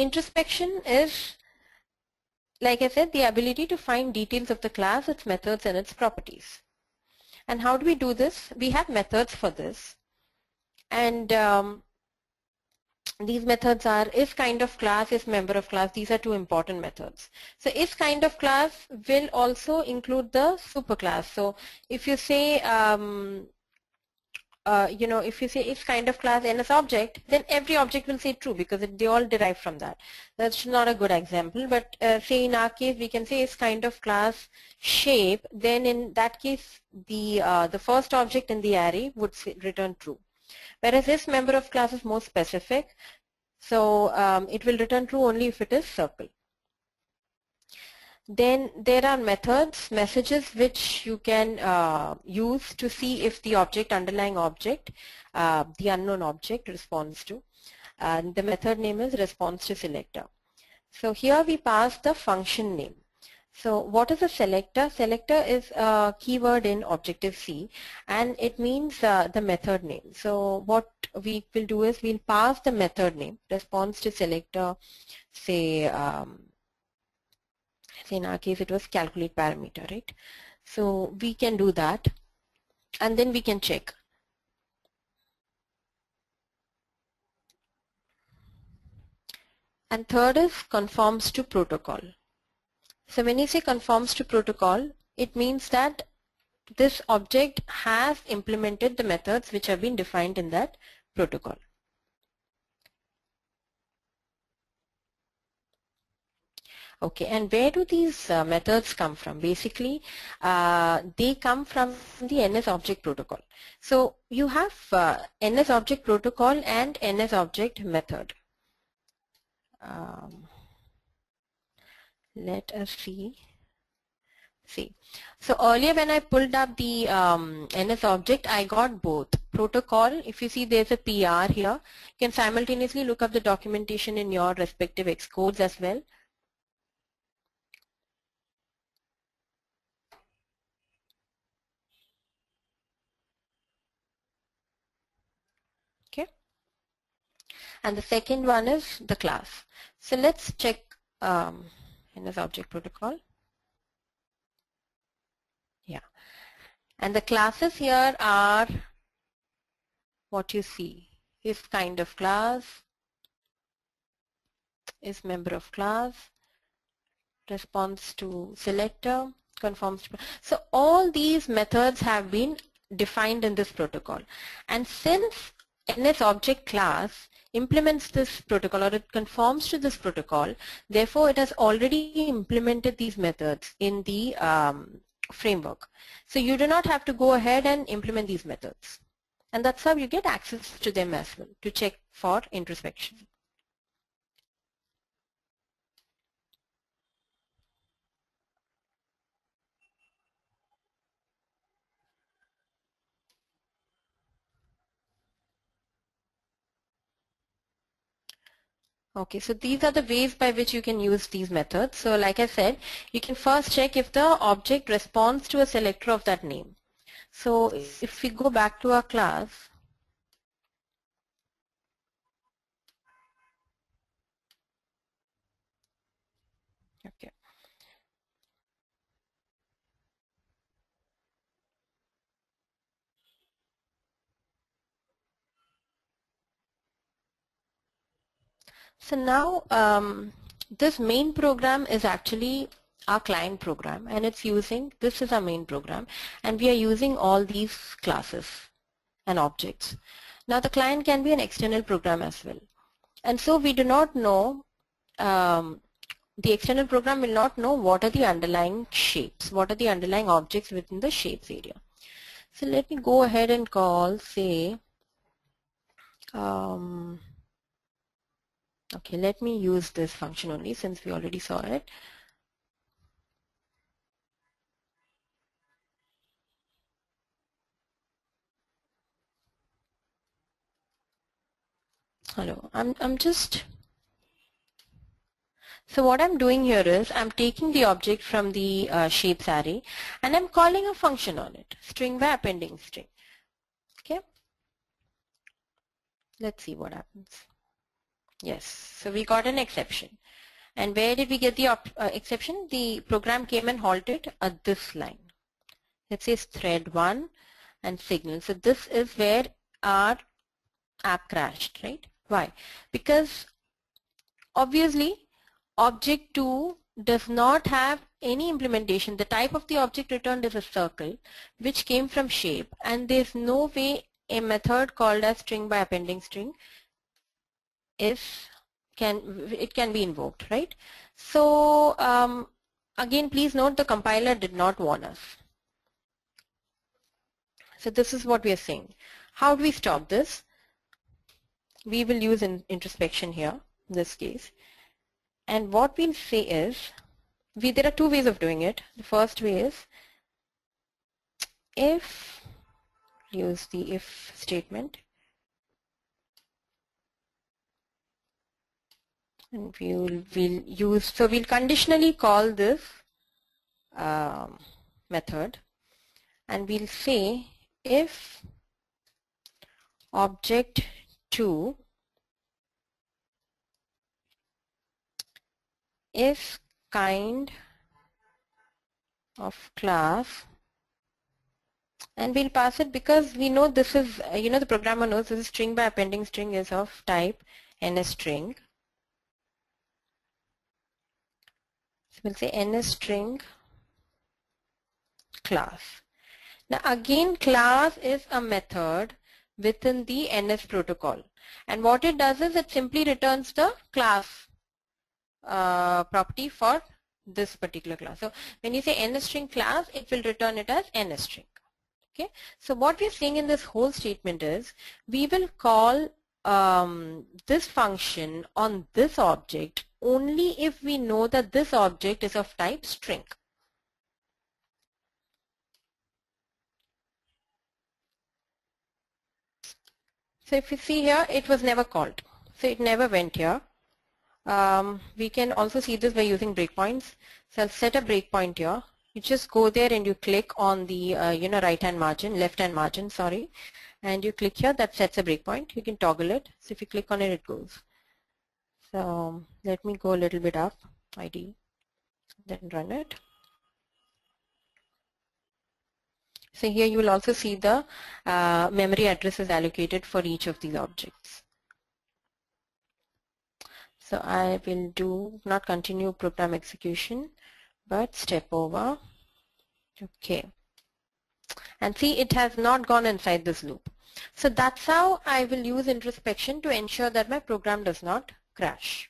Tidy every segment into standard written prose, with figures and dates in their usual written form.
introspection is, like I said, the ability to find details of the class, its methods, and its properties. And how do we do this? We have methods for this. And these methods are is kind of class, is member of class. These are two important methods. So is kind of class will also include the superclass. So if you say, if you say is kind of class n as object, then every object will say true because they all derive from that. That's not a good example, but say in our case we can say is kind of class shape. Then in that case, the first object in the array would return true. Whereas this member of class is more specific, so it will return true only if it is circle. Then there are methods, messages which you can use to see if the underlying object, the unknown object responds to. The method name is response to selector. So here we pass the function name. So what is a selector? Selector is a keyword in Objective-C and it means the method name. So what we will do is we'll pass the method name, response to selector, say in our case it was calculate parameter, right? So we can do that and then we can check. And third is conforms to protocol. So when you say conforms to protocol, it means that this object has implemented the methods which have been defined in that protocol. Okay, and where do these methods come from? Basically, they come from the NS object protocol. So you have NS object protocol and NS object method. Let us see. So earlier when I pulled up the NS object, I got both protocol. If you see there's a PR here, you can simultaneously look up the documentation in your respective Xcodes as well. Okay. And the second one is the class. So let's check NS object protocol. Yeah. And the classes here are what you see is kind of class, is member of class, response to selector, conforms to. So all these methods have been defined in this protocol. And since NS object class implements this protocol or it conforms to this protocol, therefore it has already implemented these methods in the framework. So you do not have to go ahead and implement these methods. And that's how you get access to them as well to check for introspection. Okay, so these are the ways by which you can use these methods. So like I said, you can first check if the object responds to a selector of that name. So if we go back to our class, okay. So now this main program is actually our client program and it's using, this is our main program and we are using all these classes and objects. Now the client can be an external program as well. And so we do not know, the external program will not know what are the underlying shapes, what are the underlying objects within the shapes area. So let me go ahead and call, say, okay, let me use this function only since we already saw it. Hello, I'm just, so what I'm doing here is I'm taking the object from the shapes array and I'm calling a function on it, string by appending string. Okay, let's see what happens. Yes, so we got an exception. And where did we get the exception? The program came and halted at this line. It says thread 1 and signal. So this is where our app crashed, right? Why? Because obviously object 2 does not have any implementation. The type of the object returned is a circle which came from shape, and there's no way a method called as string by appending string can be invoked, right? So again, please note the compiler did not warn us. So this is what we are saying. How do we stop this? We will use introspection here in this case. And what we'll say is, there are two ways of doing it. The first way is use the if statement. And we'll conditionally call this method, and we'll say if object 2 is kind of class, and we'll pass it because we know this is, the programmer knows this is string by appending string is of type NSString. So we'll say NSString class. Now again, class is a method within the NS protocol, and what it does is it simply returns the class property for this particular class. So when you say NSString class, it will return it as NSString. Okay. So what we're saying in this whole statement is we will call this function on this object only if we know that this object is of type string. So if you see here, it was never called. So it never went here. We can also see this by using breakpoints. So I'll set a breakpoint here. You just go there and you click on the right-hand margin, left-hand margin, sorry, and you click here. That sets a breakpoint. You can toggle it. So if you click on it, it goes. So let me go a little bit up, ID, then run it. So here you will also see the memory addresses allocated for each of these objects. So I will do not continue program execution, but step over. Okay. And see, it has not gone inside this loop. So that's how I will use introspection to ensure that my program does not crash.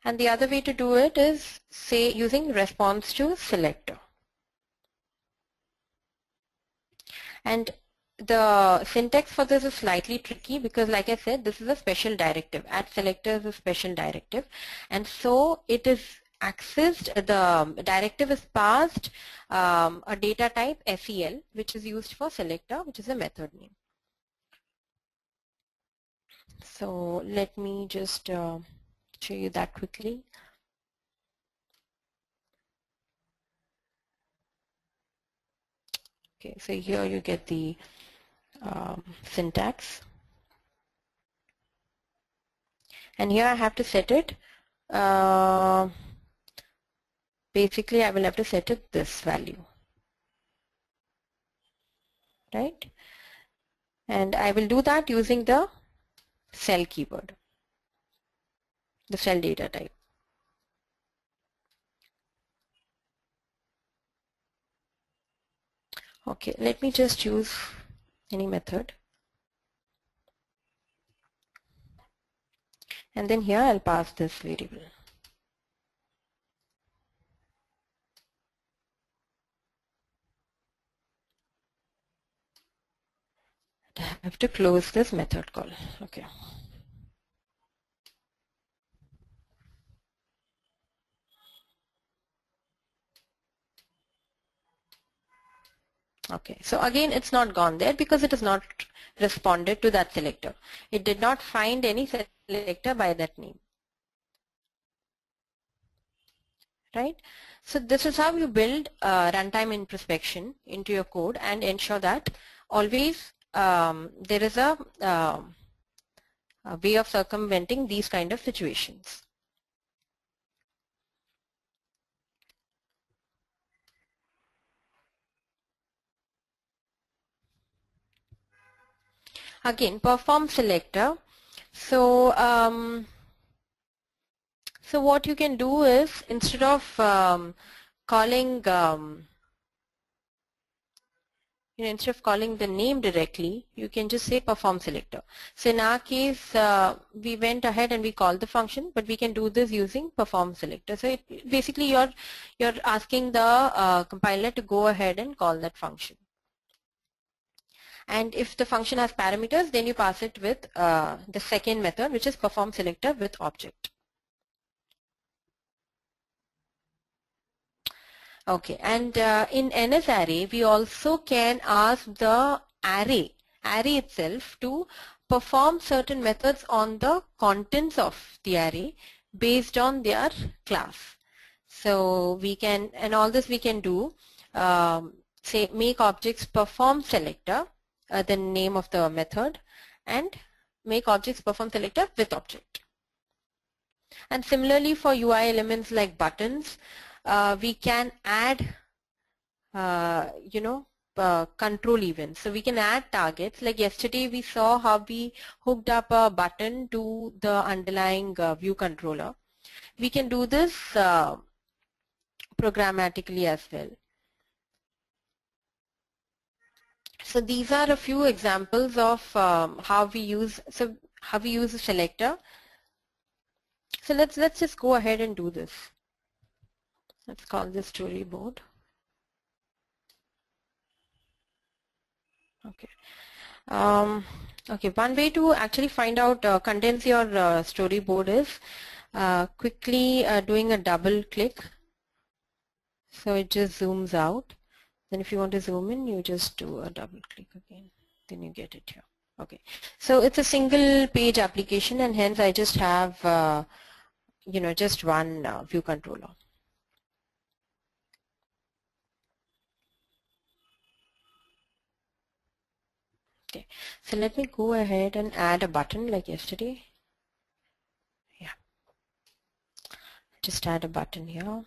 And the other way to do it is, say, using response to selector. And the syntax for this is slightly tricky because, like I said, this is a special directive. Add selector is a special directive, and so it is accessed, the directive is passed a data type SEL, which is used for selector, which is a method name. So let me just show you that quickly. Okay, so here you get the syntax, and here I have to set it. Basically, I will have to set it this value, right? And I will do that using the cell keyword, the cell data type. Okay, let me just use any method. And then here I'll pass this variable. I have to close this method call. Okay. Okay, so again it's not gone there because it has not responded to that selector. It did not find any selector by that name. right? So this is how you build runtime introspection into your code and ensure that always there is a way of circumventing these kind of situations. Again, perform selector. So so what you can do is, instead of calling instead of calling the name directly, you can just say perform selector. So in our case, we went ahead and we called the function, but we can do this using perform selector. So basically you're asking the compiler to go ahead and call that function. And if the function has parameters, then you pass it with the second method, which is perform selector with object. Okay, and in NS array, we also can ask the array itself to perform certain methods on the contents of the array based on their class. So we can, and all this we can do, say make objects perform selector, the name of the method, and make objects perform selector with object. And similarly for UI elements like buttons, we can add control events. So we can add targets. Like yesterday we saw how we hooked up a button to the underlying view controller. We can do this programmatically as well. So these are a few examples of how we use a selector. So let's just go ahead and do this. Let's call this storyboard. Okay. Okay, one way to actually find out, condense your storyboard is quickly doing a double click. So it just zooms out. Then if you want to zoom in, you just do a double click again. Then you get it here. Okay. So it's a single page application, and hence I just have, just one view controller. Okay, so let me go ahead and add a button like yesterday. Yeah, just add a button here.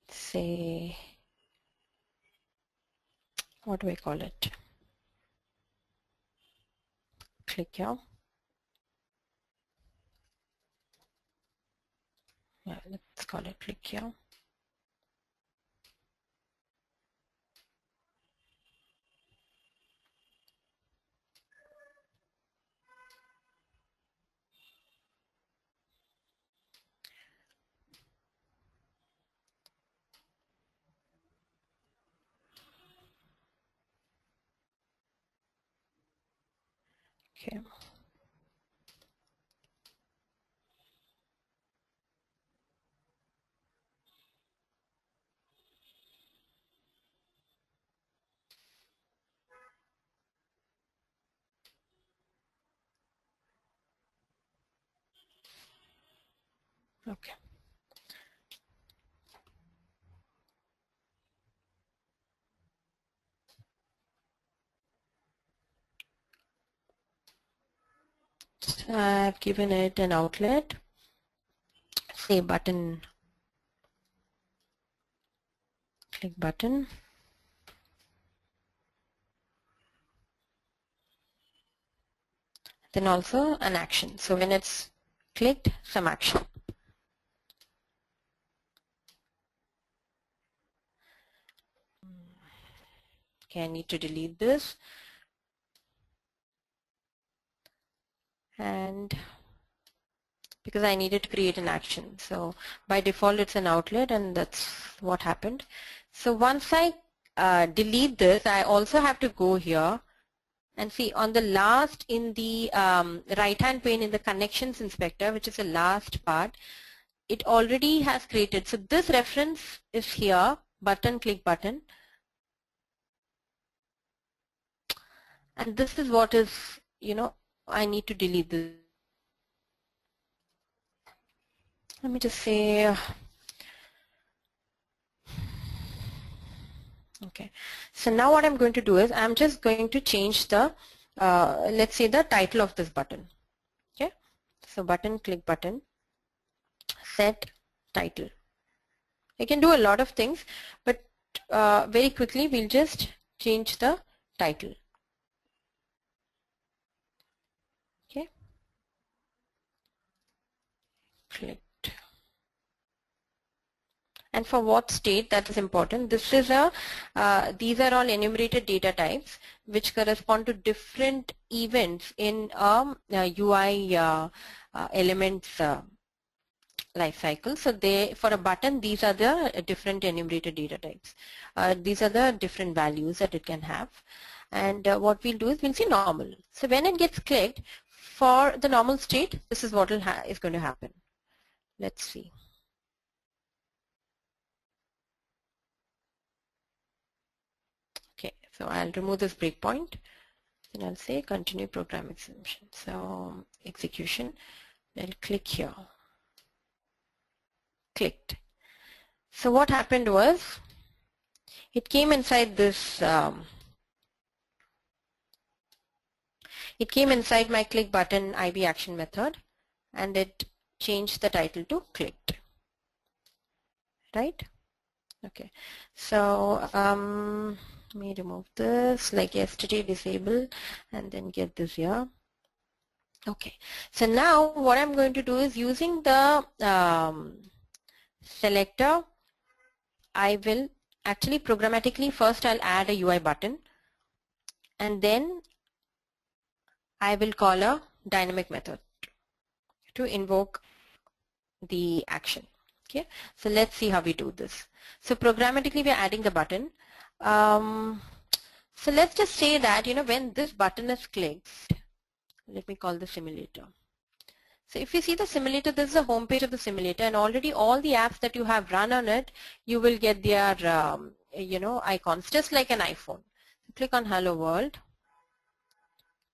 Say, what do I call it? Click here. Yeah, let's call it click here. Okay. Okay. I've given it an outlet. Say button, click button. Then also an action. So when it's clicked, some action. Okay, I need to delete this. And because I needed to create an action. So by default it's an outlet, and that's what happened. So once I delete this, I also have to go here and see on the last, in the right hand pane in the connections inspector, which is the last part, it already has created. So this reference is here, button, click button. And this is what is, I need to delete this. Let me just say, okay. So now what I'm going to do is I'm just going to change the, let's say the title of this button. Okay. So button, click button, set title. I can do a lot of things, but very quickly we'll just change the title. Okay. Clicked. And for what state, that is important. This is a, these are all enumerated data types which correspond to different events in UI elements life cycle. So they, for a button, these are the different enumerated data types. These are the different values that it can have. And what we'll do is we'll see normal. So when it gets clicked, for the normal state, this is what is going to happen. Let's see. Okay, so I'll remove this breakpoint and I'll say continue program execution. So execution, I'll click here. Clicked. So what happened was it came inside this, it came inside my click button IB action method and it changed the title to clicked. Right? Okay. So let me remove this like yesterday, disable, and then get this here. Okay. So now what I'm going to do is using the selector, I will actually programmatically first I'll add a UI button and then I will call a dynamic method to invoke the action. Okay, so let's see how we do this. So programmatically we are adding the button. So let's just say that, you know, when this button is clicked, let me call the simulator. So if you see the simulator, this is the home page of the simulator, and already all the apps that you have run on it, you will get their you know, icons, just like an iPhone. So click on Hello World,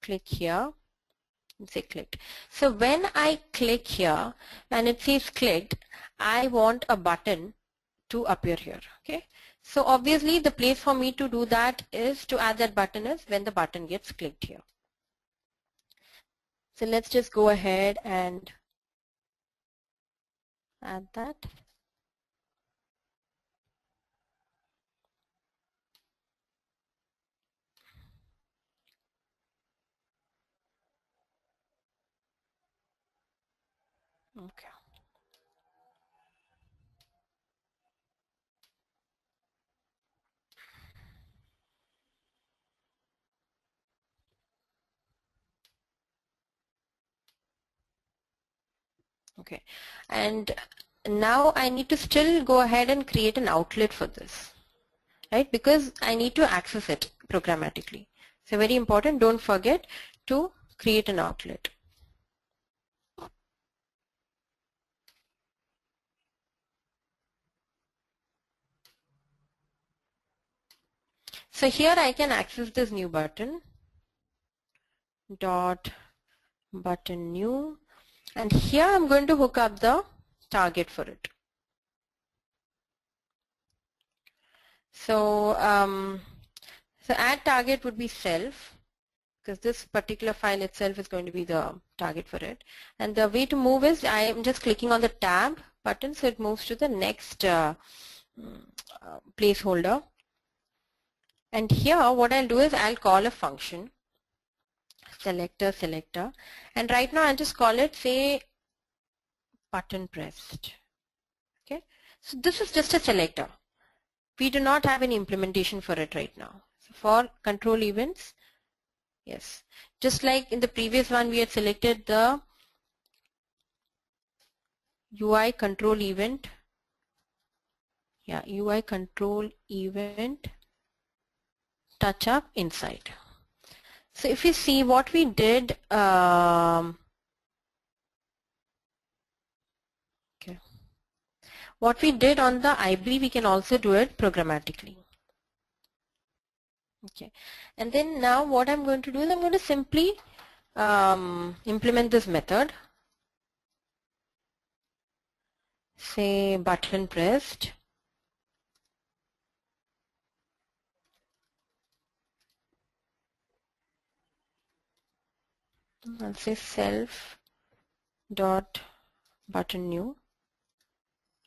click here, and say clicked. So when I click here and it says clicked, I want a button to appear here. Okay. So obviously the place for me to do that is to add that button is when the button gets clicked here. So let's just go ahead and add that. Okay. Okay. And now I need to still go ahead and create an outlet for this, right? Because I need to access it programmatically. So very important, don't forget to create an outlet. So here I can access this new button, dot button new, and here I'm going to hook up the target for it. So, so add target would be self, because this particular file itself is going to be the target for it. And the way to move is I am just clicking on the tab button, so it moves to the next placeholder. And here what I'll do is I'll call a function, selector, and right now I'll just call it, say, button pressed. Okay, so this is just a selector. We do not have any implementation for it right now. So for control events, yes, just like in the previous one we had selected the UI control event. Yeah, UI control event touch up inside. So if you see what we did, okay, what we did on the IB, we can also do it programmatically. Okay, and then now what I'm going to do is I'm going to simply implement this method, say button pressed, I'll say self dot button new.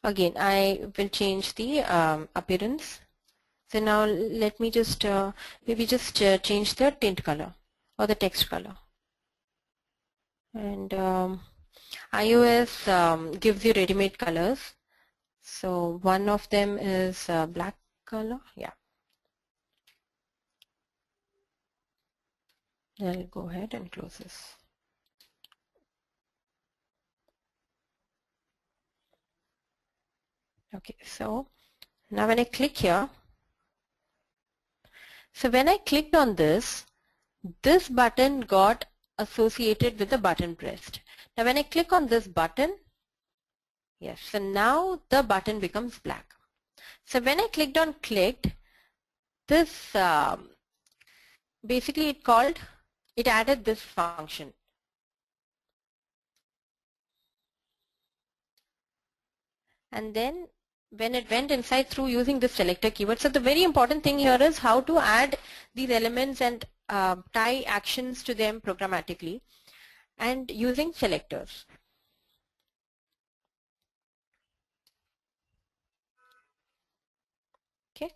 Again, I will change the appearance. So now let me just maybe just change the tint color or the text color. And iOS gives you ready-made colors. So one of them is black color. Yeah. I'll go ahead and close this. Okay, so now when I click here, so when I clicked on this button got associated with the button pressed. Now when I click on this button, yes, so now the button becomes black. So when I clicked on clicked, this basically it added this function. And then when it went inside through using the selector keyword. So the very important thing here is how to add these elements and tie actions to them programmatically and using selectors. Okay,